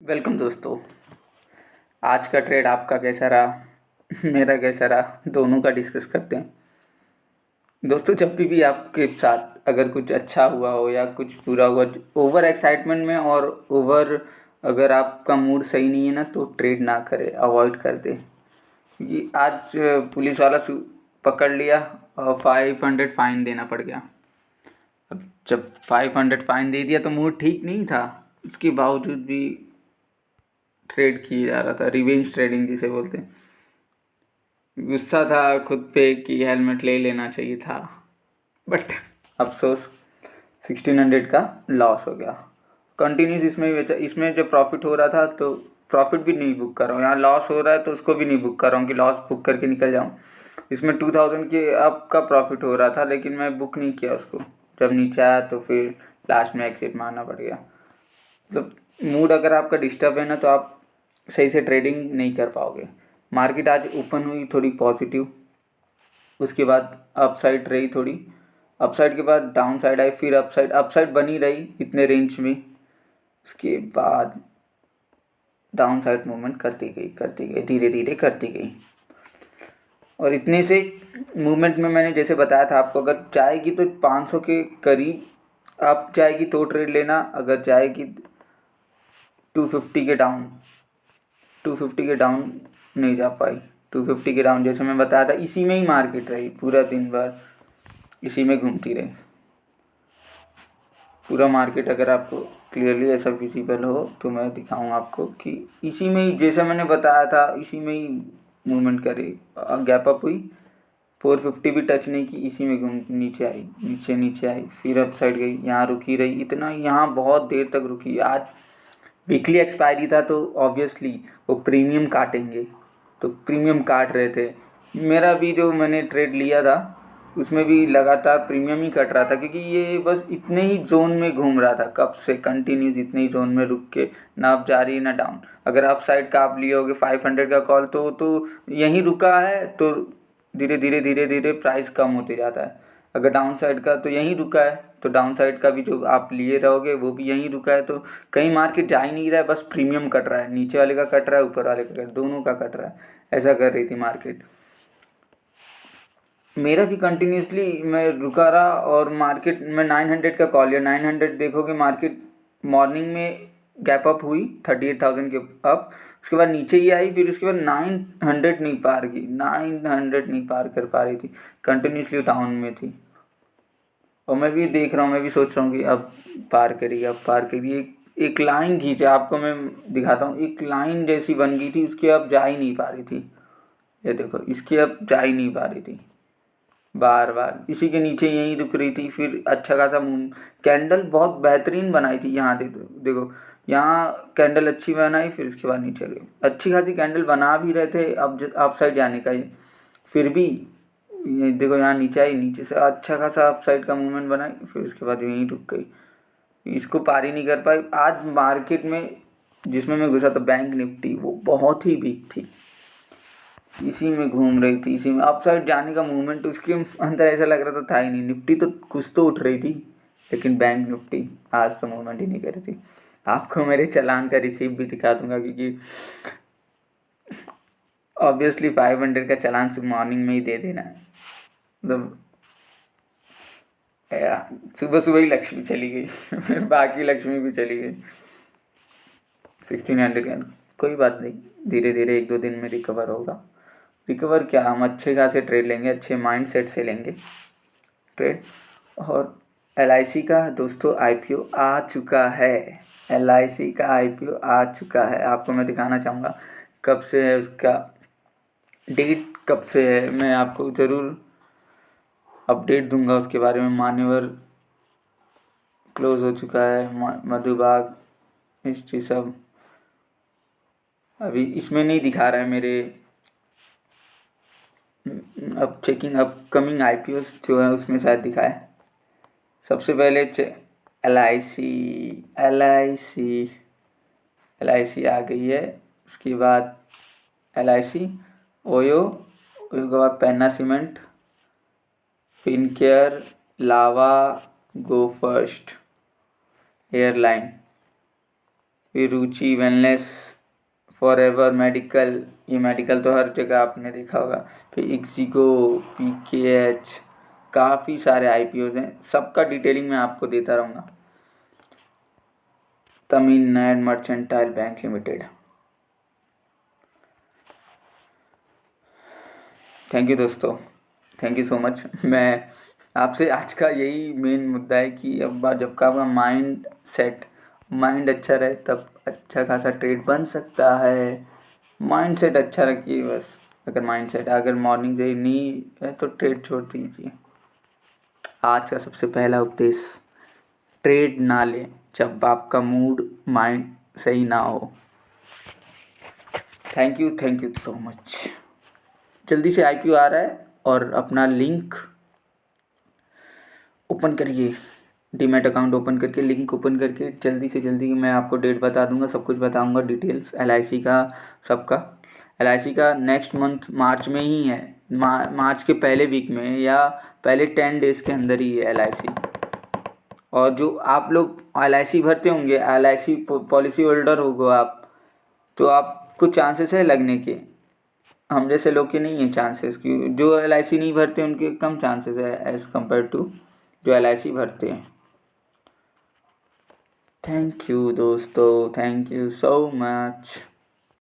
Welcome दोस्तों। आज का ट्रेड आपका कैसा रहा मेरा कैसा रहा, दोनों का डिस्कस करते हैं। दोस्तों, जब भी आपके साथ अगर कुछ अच्छा हुआ हो या कुछ बुरा हुआ, ओवर एक्साइटमेंट में और ओवर, अगर आपका मूड सही नहीं है ना, तो ट्रेड ना करें, अवॉइड कर दें। क्योंकि आज पुलिस वाला पकड़ लिया और 500 फाइन देना पड़ गया। अब जब 500 फाइन दे दिया तो मूड ठीक नहीं था, उसके बावजूद भी ट्रेड किया जा रहा था। रिवेंज ट्रेडिंग जिसे बोलते हैं। गुस्सा था खुद पे कि हेलमेट ले लेना चाहिए था, बट अफसोस 1600 का लॉस हो गया। कंटिन्यूस इसमें भी बचा, इसमें जब प्रॉफिट हो रहा था तो प्रॉफिट भी नहीं बुक कर रहा हूँ। यहाँ लॉस हो रहा है तो उसको भी नहीं बुक कर रहा हूँ कि लॉस बुक करके निकल जाऊँ। इसमें 2000 के अप का प्रॉफिट हो रहा था, लेकिन मैं बुक नहीं किया उसको। जब नीचे आया तो फिर लास्ट में एग्जिट मारना पड़ गया। मतलब मूड अगर आपका डिस्टर्ब है ना, तो आप सही से ट्रेडिंग नहीं कर पाओगे। मार्केट आज ओपन हुई थोड़ी पॉजिटिव, उसके बाद अपसाइड रही थोड़ी, अपसाइड के बाद डाउन साइड आई, फिर अपसाइड अपसाइड बनी रही इतने रेंज में, उसके बाद डाउन साइड मूवमेंट करती गई धीरे धीरे करती गई। और इतने से मूवमेंट में मैंने जैसे बताया था आपको, अगर जाएगी तो 500 के करीब आप जाएगी तो ट्रेड लेना। अगर जाएगी 250 के डाउन, 250 के डाउन नहीं जा पाई। 250 के डाउन जैसे मैं बताया था, इसी में ही मार्केट रही पूरा दिन भर, इसी में घूमती रही पूरा मार्केट। अगर आपको क्लियरली ऐसा विजिबल हो तो मैं दिखाऊँ आपको कि इसी में ही, जैसा मैंने बताया था, इसी में ही मूवमेंट करी। गैप अप हुई, 450 भी टच नहीं की, इसी में घूम नीचे आई, नीचे आई, फिर अप साइड गई, यहाँ रुकी रही, इतना यहाँ बहुत देर तक रुकी। आज वीकली एक्सपायरी था तो ऑब्वियसली वो प्रीमियम काटेंगे, तो प्रीमियम काट रहे थे। मेरा भी जो मैंने ट्रेड लिया था उसमें भी लगातार प्रीमियम ही कट रहा था, क्योंकि ये बस इतने ही जोन में घूम रहा था, कब से कंटिन्यूस इतने ही जोन में रुक के, ना अप जा रही है ना डाउन। अगर अप साइड का आप लिए होगे 500 का कॉल, तो यहीं रुका है, तो धीरे धीरे प्राइस कम होते जाता है। अगर डाउन साइड का तो यहीं रुका है, तो डाउन साइड का भी जो आप लिए रहोगे वो भी यहीं रुका है। तो कहीं मार्केट जा ही नहीं रहा है, बस प्रीमियम कट रहा है, नीचे वाले का कट रहा है, ऊपर वाले का कट, दोनों का कट रहा है। ऐसा कर रही थी मार्केट। मेरा भी कंटिन्यूसली मैं रुका रहा, और मार्केट में 900 का कॉल लिया। 900 देखोगे मार्केट मॉर्निंग में गैप अप हुई 38,000 के अप, उसके बाद नीचे ही आई, फिर उसके बाद 900 नहीं पार की, 900 नहीं पार कर पा रही थी, कंटिन्यूसली डाउन में थी। और मैं भी देख रहा हूँ, मैं भी सोच रहा हूँ कि अब पार करिए, अब पार करिए। एक लाइन खींचा, आपको मैं दिखाता हूँ, एक लाइन जैसी बन गई थी, उसके अब जा ही नहीं पा रही थी। ये देखो, इसकी अब जा ही नहीं पा रही थी, बार बार इसी के नीचे यहीं रुक रही थी। फिर अच्छा खासा मूव, कैंडल बहुत बेहतरीन बनाई थी। यहाँ देखो, यहाँ कैंडल अच्छी बनाई, फिर उसके बाद नीचे गई, अच्छी खासी कैंडल बना भी रहे थे अब अप साइड जाने का ये, फिर भी ये देखो यहाँ नीचे आई, नीचे से अच्छा खासा अप साइड का मूवमेंट बनाई, फिर उसके बाद यहीं रुक गई, इसको पार ही नहीं कर पाई। आज मार्केट में जिसमें मैं घुसा था, बैंक निफ्टी, वो बहुत ही वीक थी, इसी में घूम रही थी, इसी में अप साइड जाने का मूवमेंट उसके अंदर ऐसा लग रहा था ही नहीं। निफ्टी तो कुछ तो उठ रही थी, लेकिन बैंक निफ्टी आज तो मूवमेंट ही नहीं कर रही थी। आपको मेरे चालान का रिसीप्ट भी दिखा दूंगा, क्योंकि ऑब्वियसली 500 का चालान मॉर्निंग में ही दे देना है। मतलब सुबह सुबह ही लक्ष्मी चली गई फिर बाकी लक्ष्मी भी चली गई। 1600 का कोई बात नहीं, धीरे धीरे 1-2 दिन में रिकवर होगा। रिकवर क्या, हम अच्छे खासे ट्रेड लेंगे, अच्छे माइंड सेट से लेंगे ट्रेड। और LIC का दोस्तों IPO आ चुका है, LIC का IPO आ चुका है। आपको मैं दिखाना चाहूँगा कब से है, उसका डेट कब से है, मैं आपको ज़रूर अपडेट दूंगा उसके बारे में। मान्यवर क्लोज हो चुका है, मधुबाग हिस्ट्री सब अभी इसमें नहीं दिखा रहा है मेरे। अब चेकिंग अपकमिंग IPOs जो है उसमें शायद दिखाए। सबसे पहले LIC, LIC आ गई है। उसके बाद LIC, ओयो के बाद पेन्ना सीमेंट, फिनकेयर, लावा, गो फर्स्ट, एयरलाइन, फिर रुचि वेलनेस, फॉरएवर मेडिकल, ये मेडिकल तो हर जगह आपने देखा होगा। फिर इक्सिगो, पीकेएच, काफ़ी सारे आईपीओज हैं, सबका डिटेलिंग मैं आपको देता रहूँगा। Tamil Nadu mercantile bank limited. Thank you दोस्तों, थैंक यू सो मच। मैं आपसे आज का यही मेन मुद्दा है कि अब जब का आपका माइंड अच्छा रहे तब अच्छा खासा ट्रेड बन सकता है। माइंड सेट अच्छा रखिए बस। अगर मॉर्निंग से ही नहीं है तो ट्रेड छोड़ दीजिए। आज का सबसे पहला उपदेश, ट्रेड ना लें जब आपका मूड माइंड सही ना हो। Thank you so much. जल्दी से आईपीओ आ रहा है और अपना लिंक ओपन करिए, डीमैट अकाउंट ओपन करके लिंक ओपन करके जल्दी से जल्दी मैं आपको डेट बता दूंगा, सब कुछ बताऊंगा, डिटेल्स एलआईसी का सबका। एलआईसी का नेक्स्ट मंथ मार्च में ही है, मार्च के पहले वीक में या पहले 10 डेज़ के अंदर ही है एलआईसी। और जो आप लोग एलआईसी भरते होंगे, एलआईसी पॉलिसी होल्डर होगो आप, तो आपको चांसेस है लगने के। हम जैसे लोग के नहीं है चांसेस, कि जो एलआईसी नहीं भरते उनके कम चांसेस है एज़ कम्पेयर टू जो एलआईसी भरते हैं। थैंक यू दोस्तों, थैंक यू सो मच।